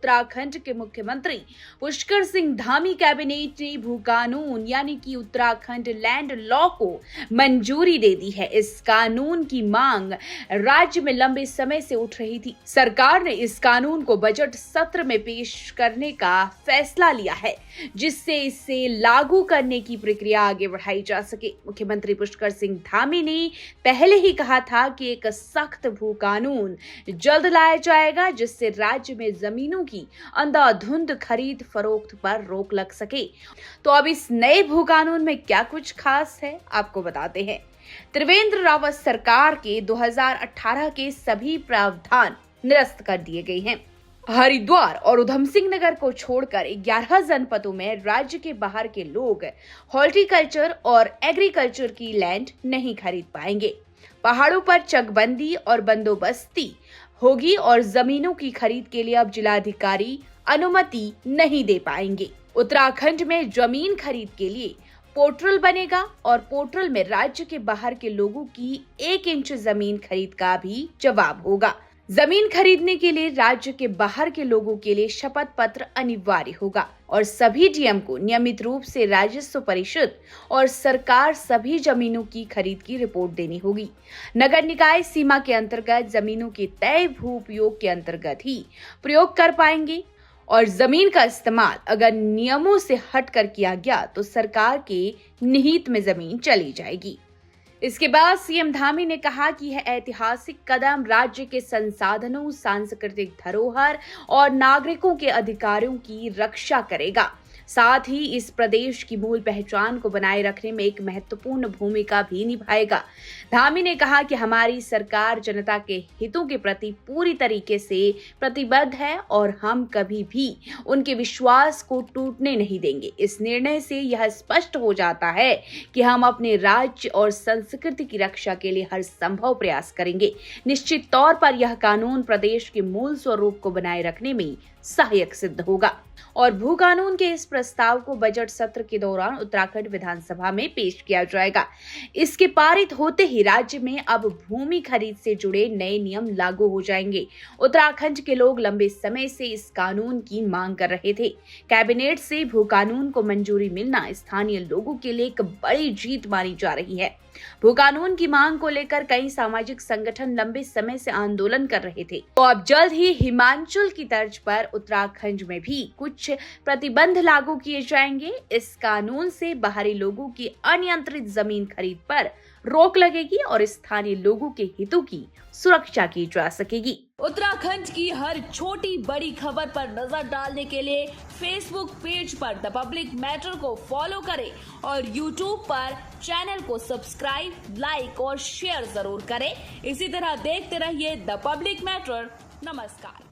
उत्तराखंड के मुख्यमंत्री पुष्कर सिंह धामी कैबिनेट ने भू कानून यानी कि उत्तराखंड लैंड लॉ को मंजूरी दे दी है। इस कानून की मांग राज्य में लंबे समय से उठ रही थी। सरकार ने इस कानून को बजट सत्र में पेश करने का फैसला लिया है, जिससे इसे लागू करने की प्रक्रिया आगे बढ़ाई जा सके। मुख्यमंत्री पुष्कर सिंह धामी ने पहले ही कहा था कि एक सख्त भू कानून जल्द लाया जाएगा, जिससे राज्य में जमीनों की अंधाधुंध खरीद फरोख्त पर रोक लग सके। तो अब इस नए भू कानून में क्या कुछ खास है, आपको बताते हैं। त्रिवेंद्र रावत सरकार के 2018 के सभी प्रावधान निरस्त कर दिए गए हैं। हरिद्वार और उधम सिंह नगर को छोड़कर 11 जनपदों में राज्य के बाहर के लोग हॉर्टिकल्चर और एग्रीकल्चर की लैंड नहीं खरीद पाएंगे। पहाड़ों पर चकबंदी और बंदोबस्ती होगी और जमीनों की खरीद के लिए अब जिलाधिकारी अनुमति नहीं दे पाएंगे। उत्तराखंड में जमीन खरीद के लिए पोर्टल बनेगा और पोर्टल में राज्य के बाहर के लोगों की 1 इंच जमीन खरीद का भी जवाब होगा। जमीन खरीदने के लिए राज्य के बाहर के लोगों के लिए शपथ पत्र अनिवार्य होगा और सभी डीएम को नियमित रूप से राजस्व परिषद और सरकार सभी जमीनों की खरीद की रिपोर्ट देनी होगी। नगर निकाय सीमा के अंतर्गत जमीनों के तय भू उपयोग के अंतर्गत ही प्रयोग कर पाएंगे और जमीन का इस्तेमाल अगर नियमों से हटकर किया गया तो सरकार के निहित में जमीन चली जाएगी। इसके बाद सीएम धामी ने कहा कि यह ऐतिहासिक कदम राज्य के संसाधनों, सांस्कृतिक धरोहर और नागरिकों के अधिकारों की रक्षा करेगा। साथ ही इस प्रदेश की मूल पहचान को बनाए रखने में एक महत्वपूर्ण भूमिका भी निभाएगा। धामी ने कहा कि हमारी सरकार जनता के हितों के प्रति पूरी तरीके से प्रतिबद्ध है और हम कभी भी उनके विश्वास को टूटने नहीं देंगे। इस निर्णय से यह स्पष्ट हो जाता है कि हम अपने राज्य और संस्कृति की रक्षा के लिए हर संभव प्रयास करेंगे। निश्चित तौर पर यह कानून प्रदेश के मूल स्वरूप को बनाए रखने में सहायक सिद्ध होगा और भू कानून के इस प्रस्ताव को बजट सत्र के दौरान उत्तराखंड विधानसभा में पेश किया जाएगा। इसके पारित होते ही राज्य में अब भूमि खरीद से जुड़े नए नियम लागू हो जाएंगे। उत्तराखंड के लोग लंबे समय से इस कानून की मांग कर रहे थे। कैबिनेट से भू कानून को मंजूरी मिलना स्थानीय लोगों के लिए एक बड़ी जीत मानी जा रही है। भू कानून की मांग को लेकर कई सामाजिक संगठन लंबे समय से आंदोलन कर रहे थे, तो अब जल्द ही हिमाचल की तर्ज पर उत्तराखंड में भी कुछ प्रतिबंध लागू किए जाएंगे। इस कानून से बाहरी लोगों की अनियंत्रित जमीन खरीद पर रोक लगेगी और स्थानीय लोगों के हितों की सुरक्षा की जा सकेगी। उत्तराखंड की हर छोटी बड़ी खबर पर नजर डालने के लिए फेसबुक पेज पर द पब्लिक मैटर को फॉलो करें और यूट्यूब पर चैनल को सब्सक्राइब, लाइक और शेयर जरूर करें। इसी तरह देखते रहिए द पब्लिक मैटर। नमस्कार।